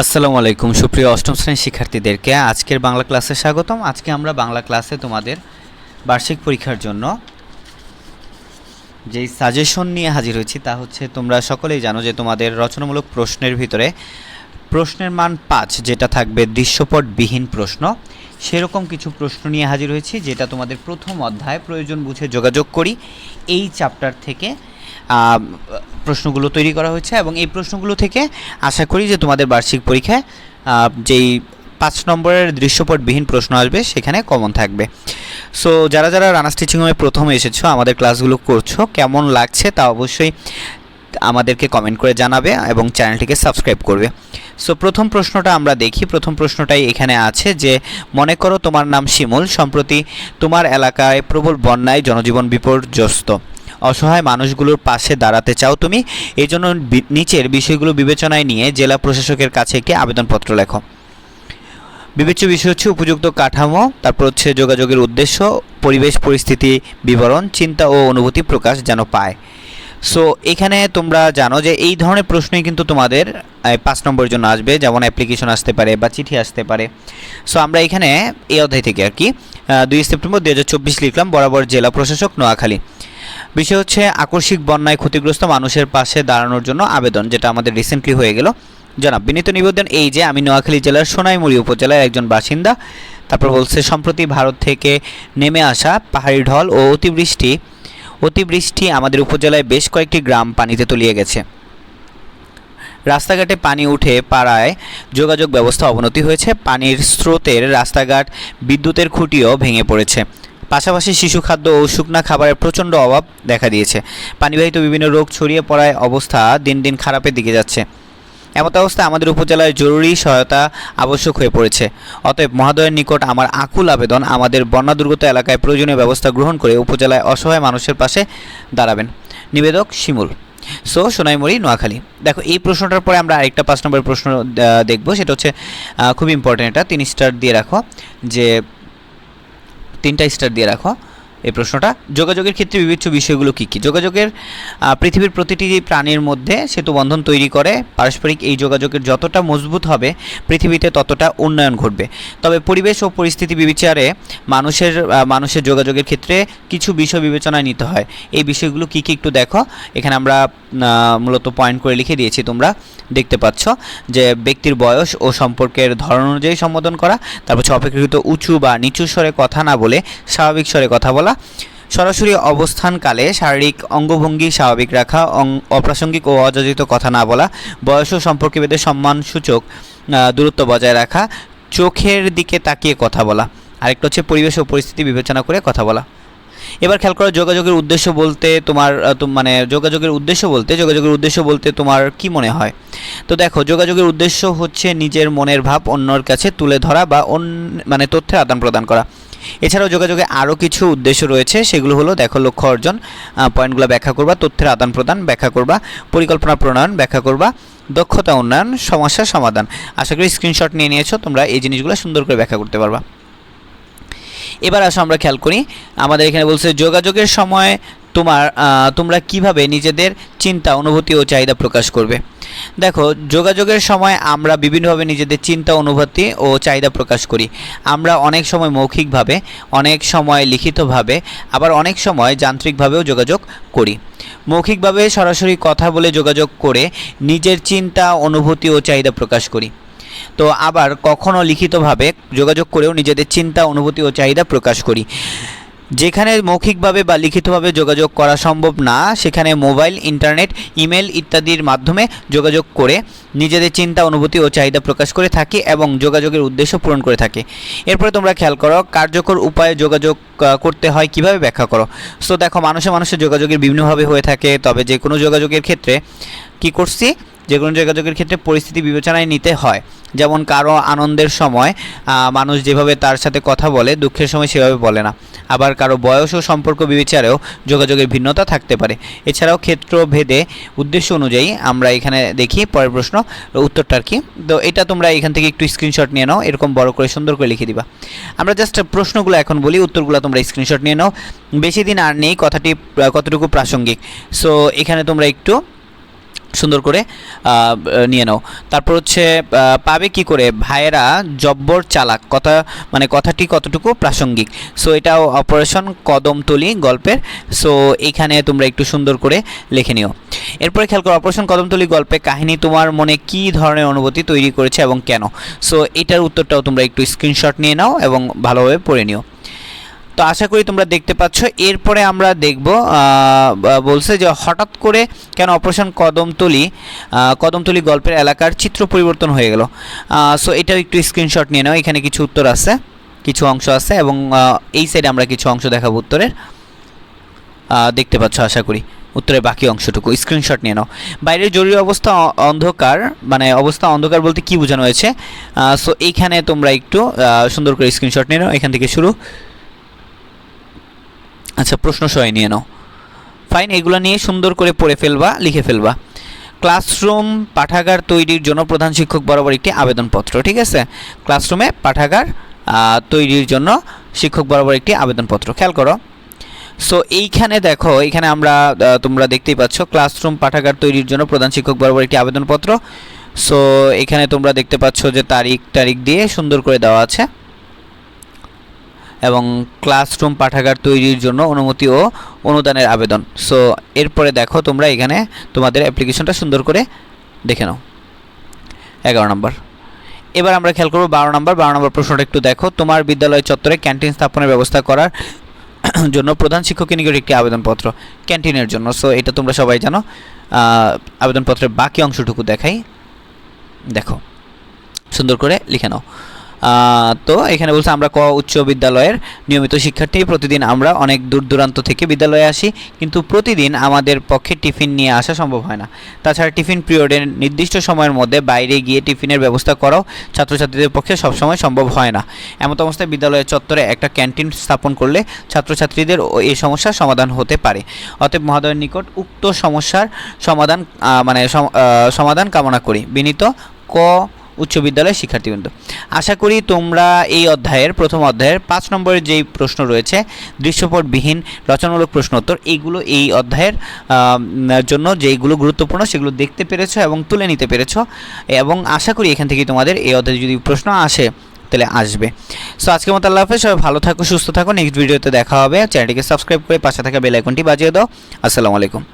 আসসালামু আলাইকুম সুপ্রিয় অষ্টম শ্রেণীর শিক্ষার্থীদেরকে আজকের বাংলা ক্লাসে স্বাগতম। আজকে আমরা বাংলা ক্লাসে তোমাদের বার্ষিক পরীক্ষার জন্য যেই সাজেশন নিয়ে হাজির হয়েছি তা হচ্ছে, তোমরা সকলেই জানো যে তোমাদের রচনামূলক প্রশ্নের ভিতরে প্রশ্নের মান 5 যেটা থাকবে দৃশ্যপটবিহীন প্রশ্ন, সেরকম কিছু প্রশ্ন নিয়ে হাজির হয়েছি যেটা তোমাদের প্রথম অধ্যায় প্রয়োজন বুঝে যোগাযোগ করি এই চ্যাপ্টার থেকে প্রশ্নগুলো তৈরি করা হয়েছে এবং এই প্রশ্নগুলো থেকে আশা করি যে তোমাদের বার্ষিক পরীক্ষায় যেই 5 নম্বরের দৃশ্যপটবিহীন প্রশ্ন আসবে সেখানে কমন থাকবে। সো যারা যারা রানার্স টিচিং রুমে প্রথম এসেছো, আমাদের ক্লাসগুলো করছো, কেমন লাগছে তা অবশ্যই আমাদেরকে কমেন্ট করে জানাবে এবং চ্যানেলটিকে সাবস্ক্রাইব করবে। সো প্রথম প্রশ্নটা আমরা দেখি। প্রথম প্রশ্নটাই এখানে আছে যে, মনে করো তোমার নাম শিমুল, সম্প্রতি তোমার এলাকায় প্রবল বন্যায় জনজীবন বিপর্যস্ত, অসহায় মানুষগুলোর পাশে দাঁড়াতে চাও তুমি, এই জন্য নিচের বিষয়গুলো বিবেচনায় নিয়ে জেলা প্রশাসকের কাছে একটি আবেদনপত্র লেখো। বিবেচ্য বিষয় হচ্ছে উপযুক্ত কাঠামো, তারপর হচ্ছে যোগাযোগের উদ্দেশ্য, পরিবেশ পরিস্থিতি বিবরণ, চিন্তা ও অনুভূতি প্রকাশ যেন পায়। সো এখানে তোমরা জানো যে এই ধরনের প্রশ্নই কিন্তু তোমাদের 5 নম্বরের জন্য আসবে, যেমন অ্যাপ্লিকেশন আসতে পারে বা চিঠি আসতে পারে। সো আমরা এখানে এই অধ্যায় থেকে আর কি 2 সেপ্টেম্বর 2024 লিখলাম, বরাবর জেলা প্রশাসক নোয়াখালী। বিষয় হচ্ছে আকস্মিক বন্যায় ক্ষতিগ্রস্ত মানুষের পাশে দাঁড়ানোর জন্য আবেদন, যেটা আমাদের রিসেন্টলি হয়ে গেল। জনাব, বিনীত নিবেদন এই যে আমি নোয়াখালী জেলার সোনাইমুড়ি উপজেলার একজন বাসিন্দা। তারপর বলছে, সম্প্রতি ভারত থেকে নেমে আসা পাহাড়ি ঢল ও অতিবৃষ্টি আমাদের উপজেলায় বেশ কয়েকটি গ্রাম পানিতে তলিয়ে গেছে। রাস্তাঘাটে পানি উঠে পাড়ায় যোগাযোগ ব্যবস্থা অবনতি হয়েছে, পানির স্রোতের রাস্তাঘাট, বিদ্যুতের খুঁটিও ভেঙে পড়েছে। পাশাপাশি শিশু খাদ্য ও শুকনা খাবারের প্রচণ্ড অভাব দেখা দিয়েছে। পানিবাহিত বিভিন্ন রোগ ছড়িয়ে পড়ায় অবস্থা দিন দিন খারাপের দিকে যাচ্ছে। এমত অবস্থায় আমাদের উপজেলায় জরুরি সহায়তা আবশ্যক হয়ে পড়েছে। অতএব মহোদয়ের নিকট আমার আকুল আবেদন, আমাদের বন্যা দুর্গত এলাকায় প্রয়োজনীয় ব্যবস্থা গ্রহণ করে উপজেলায় অসহায় মানুষের পাশে দাঁড়াবেন। নিবেদক শিমুল। সো সোনাইমুড়ি, নোয়াখালী। দেখো, এই প্রশ্নটার পরে আমরা আরেকটা 5 নম্বরের প্রশ্ন দেখব, সেটা হচ্ছে খুব ইম্পর্টেন্ট, এটা 3 স্টার দিয়ে রাখো, যে 3টা স্টার দিয়ে রাখো এই প্রশ্নটা। যোগাযোগের ক্ষেত্রে বিবেচ্য বিষয়গুলো কী কী? যোগাযোগের পৃথিবীর প্রতিটি প্রাণীর মধ্যে সেতুবন্ধন তৈরি করে। পারস্পরিক এই যোগাযোগের যতটা মজবুত হবে পৃথিবীতে ততটা উন্নয়ন ঘটবে। তবে পরিবেশ ও পরিস্থিতি বিবেচনায় মানুষের যোগাযোগের ক্ষেত্রে কিছু বিষয় বিবেচনায় নিতে হয়। এই বিষয়গুলো কী কী একটু দেখো। এখানে আমরা মূলত পয়েন্ট করে লিখে দিয়েছি, তোমরা দেখতে পাচ্ছ, যে ব্যক্তির বয়স ও সম্পর্কের ধরন অনুযায়ী সম্বোধন করা, তারপর হচ্ছে অপেক্ষাকৃত উঁচু বা নিচু স্বরে কথা না বলে স্বাভাবিক স্বরে কথা বলা, সরাসরি অবস্থানকালে শারীরিক অঙ্গভঙ্গি স্বাভাবিক রাখা, অপ্রাসঙ্গিক ও অযাচিত কথা না বলা, বয়স ও সম্পর্কভেদে সম্মানসূচক দূরত্ব বজায় রাখা, চোখের দিকে তাকিয়ে কথা বলা। আরেকটা হচ্ছে পরিবেশ ও পরিস্থিতি বিবেচনা করে কথা বলা। এবার খেয়াল করো, যোগাযোগের উদ্দেশ্য বলতে যোগাযোগের উদ্দেশ্য বলতে তোমার কি মনে হয়? তো দেখো, যোগাযোগের উদ্দেশ্য হচ্ছে নিজের মনের ভাব অন্যর কাছে তুলে ধরা বা তথ্যের আদান প্রদান করা। এছাড়াও যোগাযোগে আরও কিছু উদ্দেশ্য রয়েছে, সেগুলো হলো, দেখো, লক্ষ্য অর্জন, পয়েন্টগুলো ব্যাখ্যা করবা, তথ্যের আদান প্রদান ব্যাখ্যা করবা, পরিকল্পনা প্রণয়ন ব্যাখ্যা করবা, দক্ষতা উন্নয়ন, সমস্যা সমাধান। আশা করি স্ক্রিনশট নিয়ে নিয়েছো, তোমরা এই জিনিসগুলো সুন্দর করে ব্যাখ্যা করতে পারবা। এবার আসো আমরা খেয়াল করি, আমাদের এখানে বলছে যোগাযোগের সময় তোমরা কিভাবে নিজেদের চিন্তা, অনুভূতি ও চাহিদা প্রকাশ করবে। দেখো, যোগাযোগের সময় আমরা বিভিন্নভাবে নিজেদের চিন্তা, অনুভূতি ও চাহিদা প্রকাশ করি। আমরা অনেক সময় মৌখিকভাবে, অনেক সময় লিখিতভাবে, আবার অনেক সময় যান্ত্রিকভাবেও যোগাযোগ করি। মৌখিকভাবে সরাসরি কথা বলে যোগাযোগ করে নিজের চিন্তা, অনুভূতি ও চাহিদা প্রকাশ করি। তো আবার কখনো লিখিতভাবে যোগাযোগ করেও নিজেদের চিন্তা, অনুভূতি ও চাহিদা প্রকাশ করি। যেখানে মৌখিকভাবে বা লিখিতভাবে যোগাযোগ করা সম্ভব না, সেখানে মোবাইল, ইন্টারনেট, ইমেল ইত্যাদির মাধ্যমে যোগাযোগ করে নিজেদের চিন্তা, অনুভূতি ও চাহিদা প্রকাশ করে থাকি এবং যোগাযোগের উদ্দেশ্য পূরণ করে থাকি। এরপরে তোমরা খেয়াল করো, কার্যকর উপায়ে যোগাযোগ করতে হয় কিভাবে ব্যাখ্যা করো। সো দেখো, মানুষের যোগাযোগের বিভিন্নভাবে হয়ে থাকে, তবে যে কোনো যোগাযোগের ক্ষেত্রে কি করছি, যে কোনো যোগাযোগের ক্ষেত্রে পরিস্থিতি বিবেচনায় নিতে হয়। যেমন কারো আনন্দের সময় মানুষ যেভাবে তার সাথে কথা বলে, দুঃখের সময় সেভাবে বলে না। আবার কারো বয়স ও সম্পর্ক বিবেচনায়ও যোগাযোগের ভিন্নতা থাকতে পারে। এছাড়াও ক্ষেত্র ভেদে উদ্দেশ্য অনুযায়ী আমরা এখানে দেখি পরের প্রশ্ন উত্তরটার কি। তো এটা তোমরা এখান থেকে একটু স্ক্রিনশট নিয়ে নাও, এরকম বড় করে সুন্দর করে লিখে দিবা। আমরা জাস্ট প্রশ্নগুলো এখন বলি, উত্তরগুলো তোমরা স্ক্রিনশট নিয়ে নাও। বেশি দিন আর নেই, কথাটি কতটুকু প্রাসঙ্গিক। সো এখানে তোমরা একটু সুন্দর করে নিয়ে নাও। তারপর হচ্ছে পাবে কি করে, ভাইয়েরা জব্বর চালাক, কথাটি কতটুকু প্রাসঙ্গিক। সো এটাও অপারেশন কদমতলী গল্পের। সো এইখানে তোমরা একটু সুন্দর করে লিখে নিও। এরপরে খেয়াল করো, অপারেশন কদমতলী গল্পে কাহিনী তোমার মনে কী ধরনের অনুভূতি তৈরি করেছে এবং কেন। সো এটার উত্তরটাও তোমরা একটু স্ক্রিনশট নিয়ে নাও এবং ভালোভাবে পড়ে নিও। তো আশা করি তোমরা দেখতে পাচ্ছ। এরপরে আমরা দেখব, বলছে যে হঠাৎ করে কেন অপারেশন কদমতলী গল্পের এলাকার চিত্র পরিবর্তন হয়ে গেল। সো এটাও একটু স্ক্রিনশট নিয়ে নাও। এখানে কিছু উত্তর আছে, কিছু অংশ আছে এবং এই সাইডে আমরা কিছু অংশ দেখাবো উত্তরের। দেখতে পাচ্ছ আশা করি উত্তরের বাকি অংশটুকু স্ক্রিনশট নিয়ে নাও। বাইরের জরুরি অবস্থা অন্ধকার, অবস্থা অন্ধকার বলতে কি বোঝানো হয়েছে। সো এইখানে তোমরা একটু সুন্দর করে স্ক্রিনশট নিয়ে নাও, এখান থেকে শুরু। আচ্ছা, প্রশ্ন সহ নিয়ে নাও। ফাইন, এগুলো নিয়ে সুন্দর করে পড়ে ফেলবা, লিখে ফেলবা। ক্লাসরুম পাঠাগার তৈরির জন্য প্রধান শিক্ষক বরাবর একটি আবেদনপত্র। ঠিক আছে, ক্লাসরুমে পাঠাগার তৈরির জন্য শিক্ষক বরাবর একটি আবেদনপত্র। খেয়াল করো। সো এইখানে দেখো, এখানে তোমরা দেখতেই পাচ্ছ ক্লাসরুম পাঠাগার তৈরির জন্য প্রধান শিক্ষক বরাবর একটি আবেদনপত্র। সো এখানে তোমরা দেখতে পাচ্ছ যে তারিখ দিয়ে সুন্দর করে দেওয়া আছে এবং ক্লাসরুম পাঠাগার তৈরির জন্য অনুমতি ও অনুদানের আবেদন। সো এরপরে দেখো তোমরা এখানে তোমাদের অ্যাপ্লিকেশনটা সুন্দর করে দেখে নাও। 11 নম্বর। এবার আমরা খেয়াল করব 12 নম্বর প্রশ্নটা একটু দেখো। তোমার বিদ্যালয় চত্বরে ক্যান্টিন স্থাপনের ব্যবস্থা করার জন্য প্রধান শিক্ষকের নিকট একটি আবেদনপত্র, ক্যান্টিনের জন্য। সো এটা তোমরা সবাই জানো। আবেদনপত্রের বাকি অংশটুকু দেখাই, দেখো সুন্দর করে লিখে নাও। তো এখানে বলছে আমরা উচ্চ বিদ্যালয়ের নিয়মিত শিক্ষার্থী, প্রতিদিন আমরা অনেক দূর দূরান্ত থেকে বিদ্যালয়ে আসি, কিন্তু প্রতিদিন আমাদের পক্ষে টিফিন নিয়ে আসা সম্ভব হয় না। তাছাড়া টিফিন পিরিয়ডের নির্দিষ্ট সময়ের মধ্যে বাইরে গিয়ে টিফিনের ব্যবস্থা করাও ছাত্রছাত্রীদের পক্ষে সবসময় সম্ভব হয় না। এমত অবস্থায় বিদ্যালয়ের চত্বরে একটা ক্যান্টিন স্থাপন করলে ছাত্রছাত্রীদের এই সমস্যার সমাধান হতে পারে। অতএব মহোদয়ের নিকট উক্ত সমস্যার সমাধান কামনা করি। বিনীত ক উচ্চ বিদ্যালয়ের শিক্ষার্থীবৃন্দ। আশা করি তোমরা এই প্রথম অধ্যায়ের 5 নম্বরের যেই প্রশ্ন রয়েছে দৃশ্যপটবিহীন রচনামূলক প্রশ্ন উত্তর, এইগুলো এই অধ্যায়ের জন্য যেইগুলো গুরুত্বপূর্ণ সেগুলো দেখতে পেরেছো এবং তুলে নিতে পেরেছো। এবং আশা করি এখান থেকে তোমাদের এই অধ্যায়ে যদি প্রশ্ন আসে তাহলে আসবে। সো আজকের মতো আল্লাহ হাফেজ, সবাই ভালো থাকো, সুস্থ থাকো। নেক্সট ভিডিওতে দেখা হবে। চ্যানেলটিকে সাবস্ক্রাইব করে পাশে থাকা বেল আইকনটি বাজিয়ে দাও। আসসালামু আলাইকুম।